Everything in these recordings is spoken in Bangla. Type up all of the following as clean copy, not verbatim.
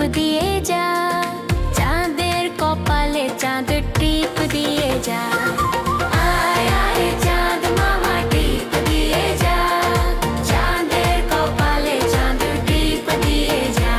দিয়ে যা, চাঁদের কপালে চাঁদ টিপ দিয়ে যা। আয় আয় চাঁদ মামা টিপ দিয়ে যা, চাঁদের কপালে চাঁদ টিপ দিয়ে যা।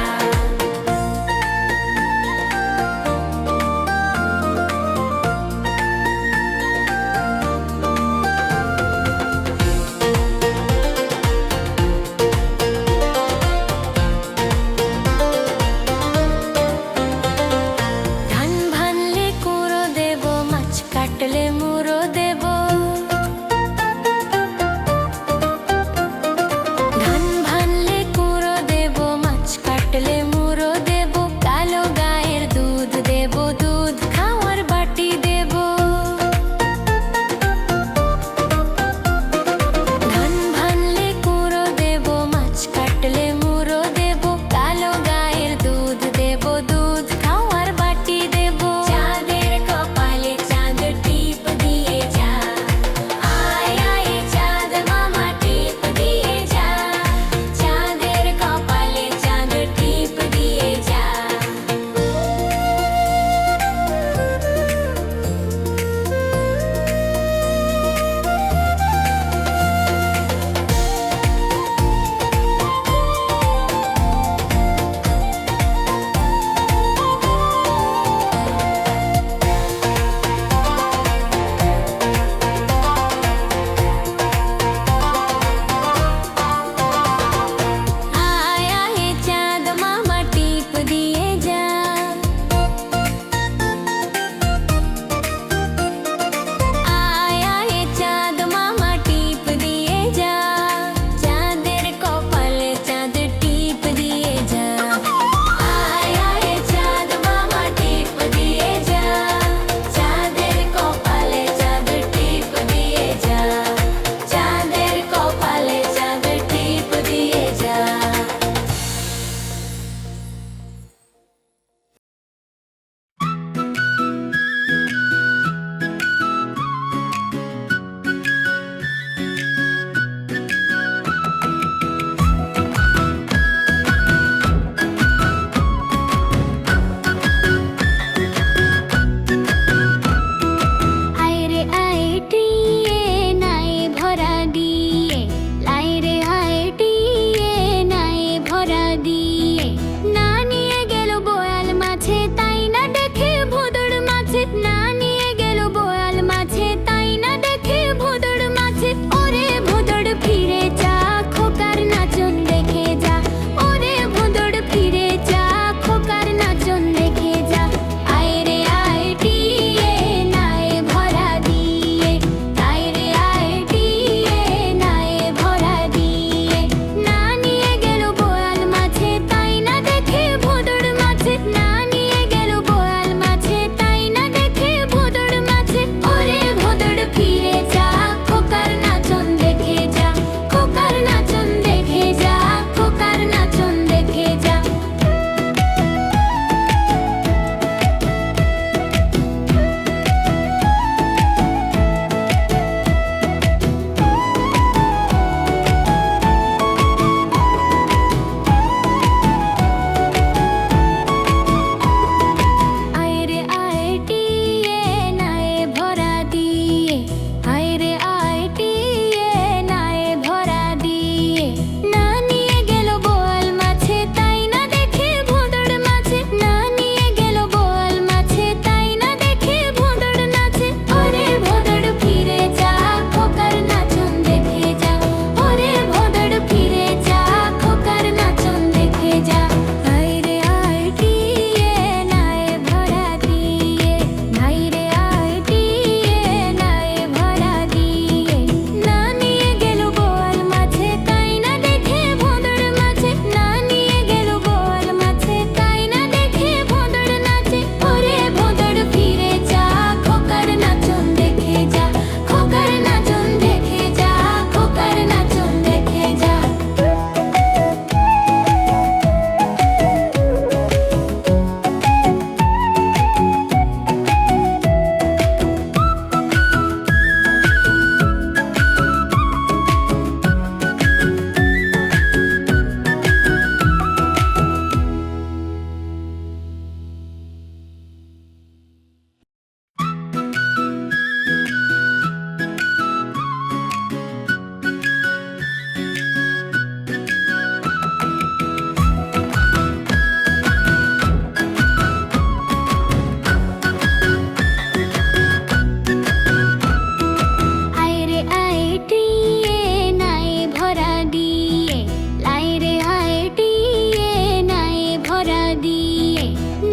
দিয়ে।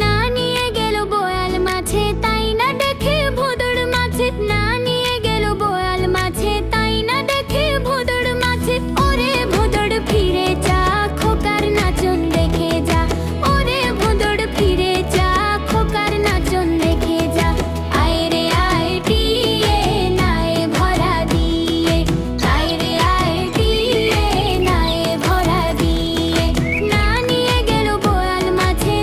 না নিয়ে গেল বোয়াল মাছে, তাই না দেখে ভোঁদড় মাছে। না নিয়ে গেল বোয়াল মাছে, তাই না দেখে ভোঁদড় মাছে। ওরে ভোঁদড় ফিরে যা, খোকার নাচন দেখে যা। ওরে ভোঁদড় ফিরে যা, খোকার নাচন দেখে যা। আয় রে আয় টিয়ে, নায়ে ভরা দিয়ে। আয় রে আয় টিয়ে, নায়ে ভরা দিয়ে। না নিয়ে গেল বোয়াল মাছে,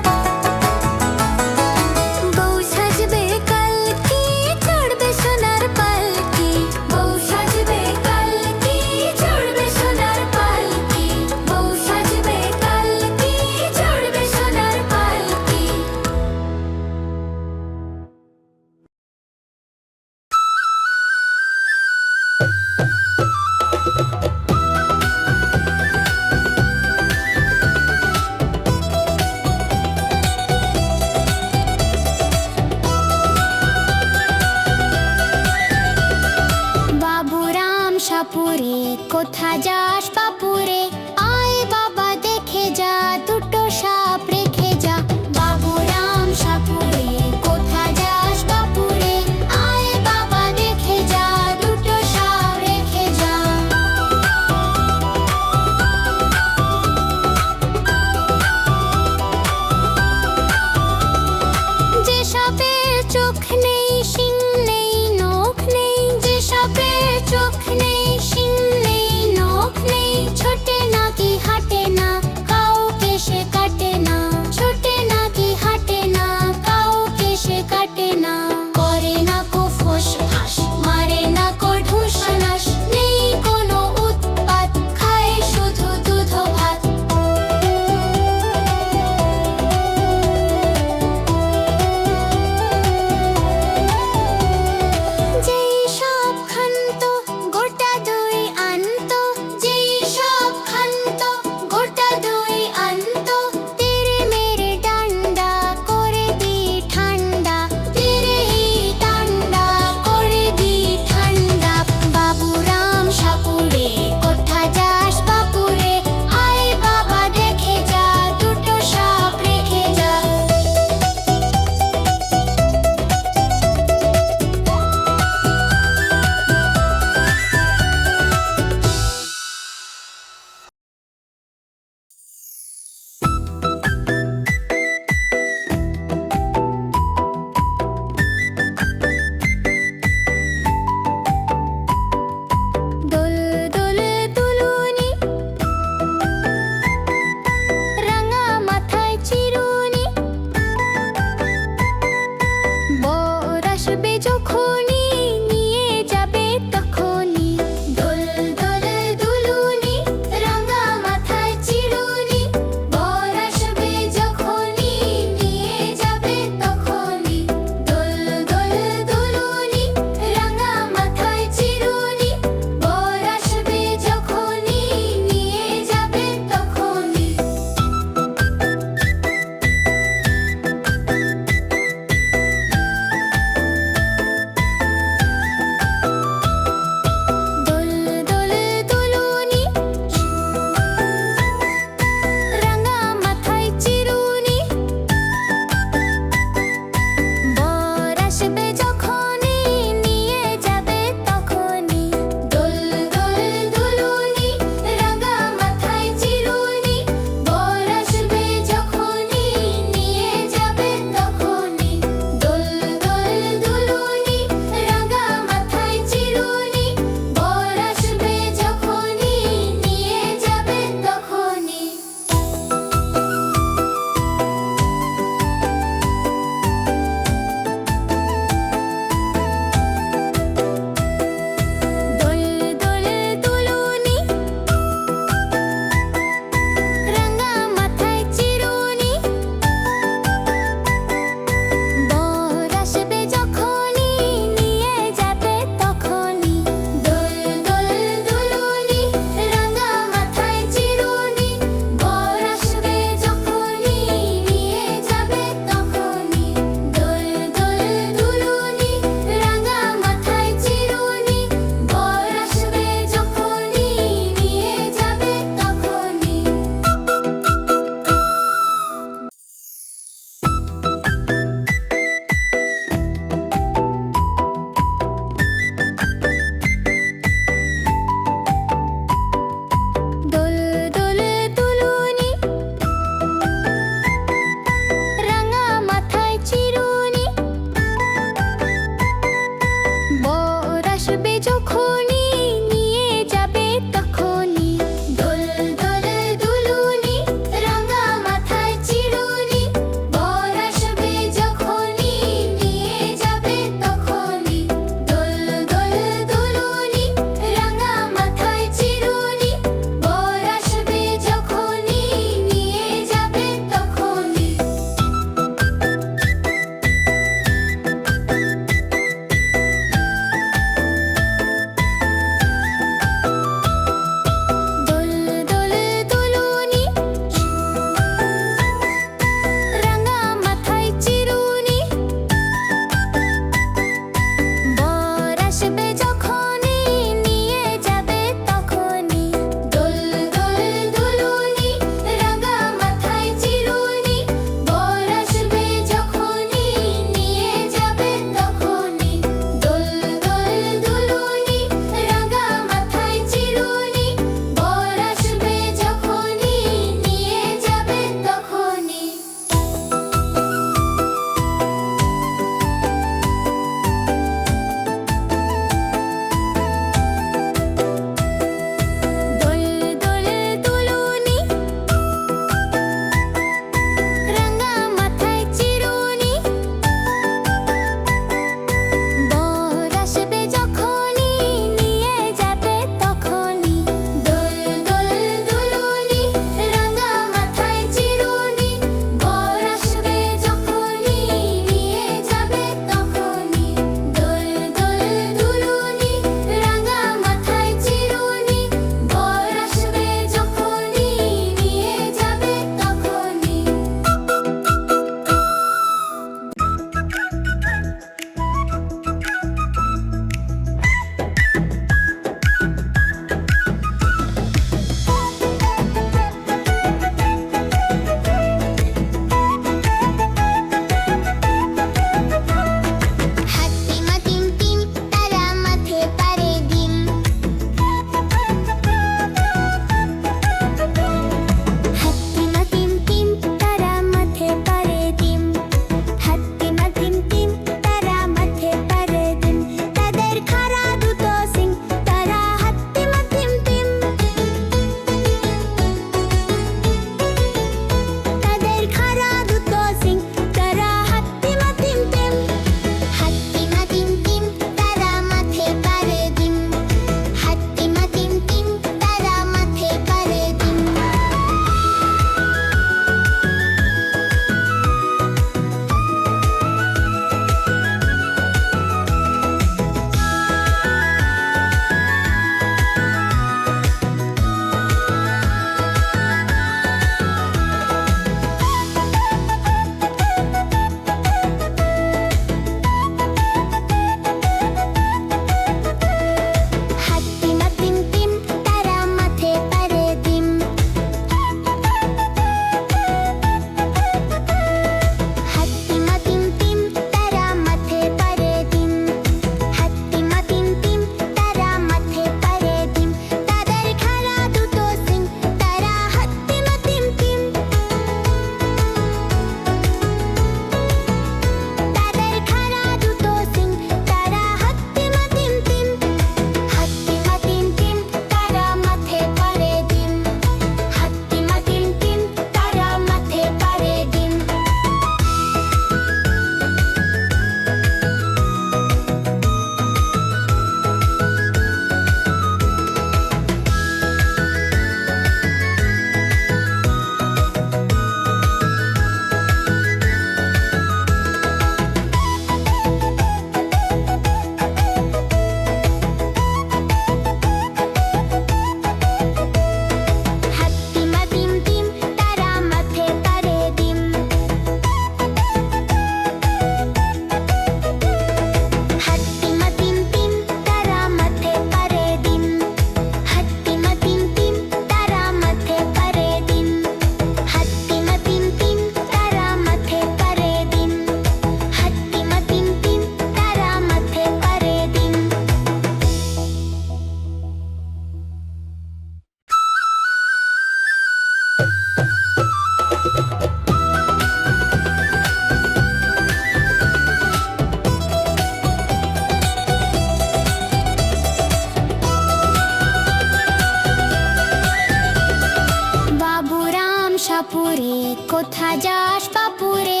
বাপুরে, কোথা যাস বাপুরে?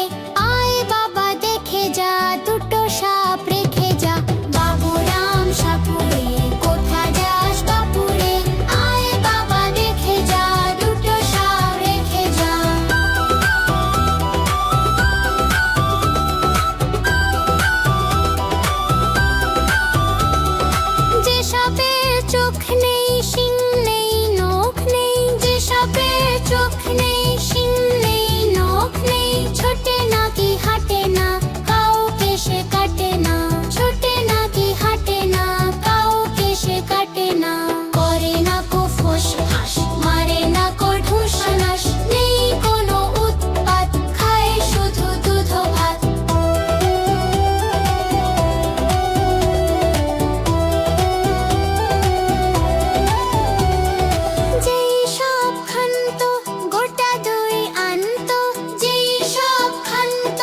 আয় বাবা দেখে যা, দুটো সাপ রেখে যা। বাবুরাম সাপুরে, কোথা যাস বাপুরে? আয় বাবা দেখে যা, দুটো সাপ রেখে যা। যে সাপের চোখ নেই, শিং নেই, নখ নেই, যে সাপের চোখ নেই, শিং নেই, নখ নেই, ছোটে নাকি হাঁটে না, কাউকে সে কাটে না। ছোটে নাকি হাঁটে না, কাউকে সে কাটে না। করে না কো ফোঁস ফাঁস, মারে না কো ঢুস নাস, নেই কোনো উৎপাত, খায় শুধু দুধ ও ভাত। যেই সব খান্ত গোটা দই আনতো, যেই সব খান্ত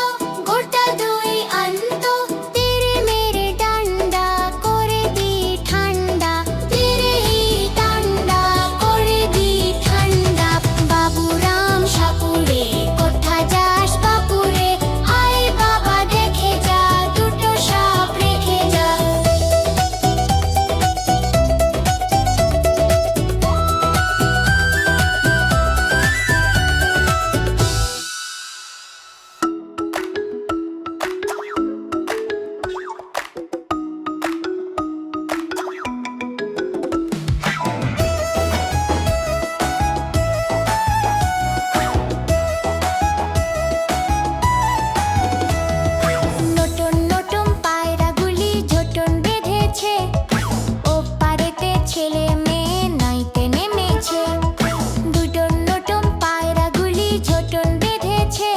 গোটা দই আনতো, তেরে মেরে ডান্ডা করে দি ঠান্ডা, তেরে ডান্ডা করে দি ঠান্ডা। বাবুরাম সাপুরে, কোথা যাস বাপুরে? আয় বাবা দেখে যা, দুটো সাপ রেখে যা। নতুন নতুন পায়রাগুলি ঝোটন বেঁধেছে, ও পারেতে ছেলে মেয়ে নাইতে নেমেছে। দুটো নতুন পায়রাগুলি ঝোটন বেঁধেছে,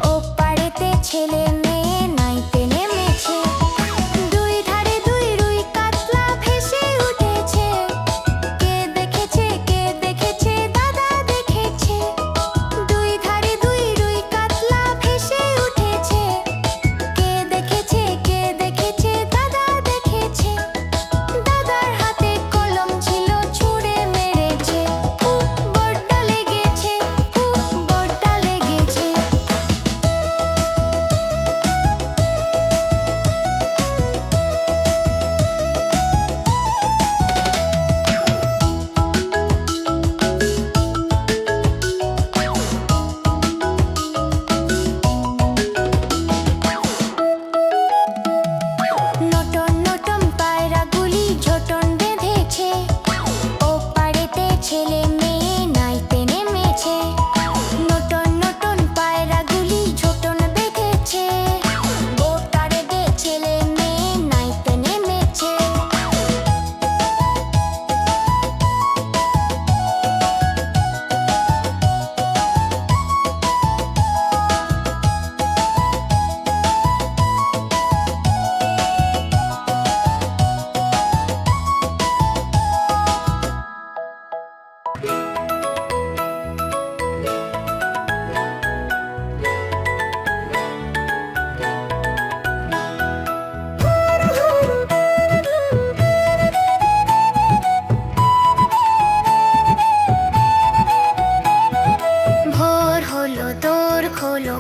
ও পারেতে ছেলে মেয়ে নাইতে নেমেছে। দুই ধারে দুই রুই কাতলা ভেসে উঠেছে, কে দেখেছে, কে দেখেছে, দাদা দেখেছে। দুই ধারে দুই রুই কাতলা ভেসে উঠেছে, কে দেখেছে, কে দেখেছে, দাদা দেখেছে। দাদার হাতে কলম ছিল, ছুঁড়ে মেরেছে, খুব বড্ড লেগেছে, খুব বড্ড লেগেছে। নতুন নতুন পায়রাগুলি ঝোটন বেঁধেছে, ও পারেতে ছেলে মেয়ে নাইতে নেমেছে। নতুন নতুন পায়রাগুলি ঝোটন বেঁধেছে, ও পারেতে ছেলে মেয়ে নাইতে নেমেছে। ভোর হলো, দোর খোলো,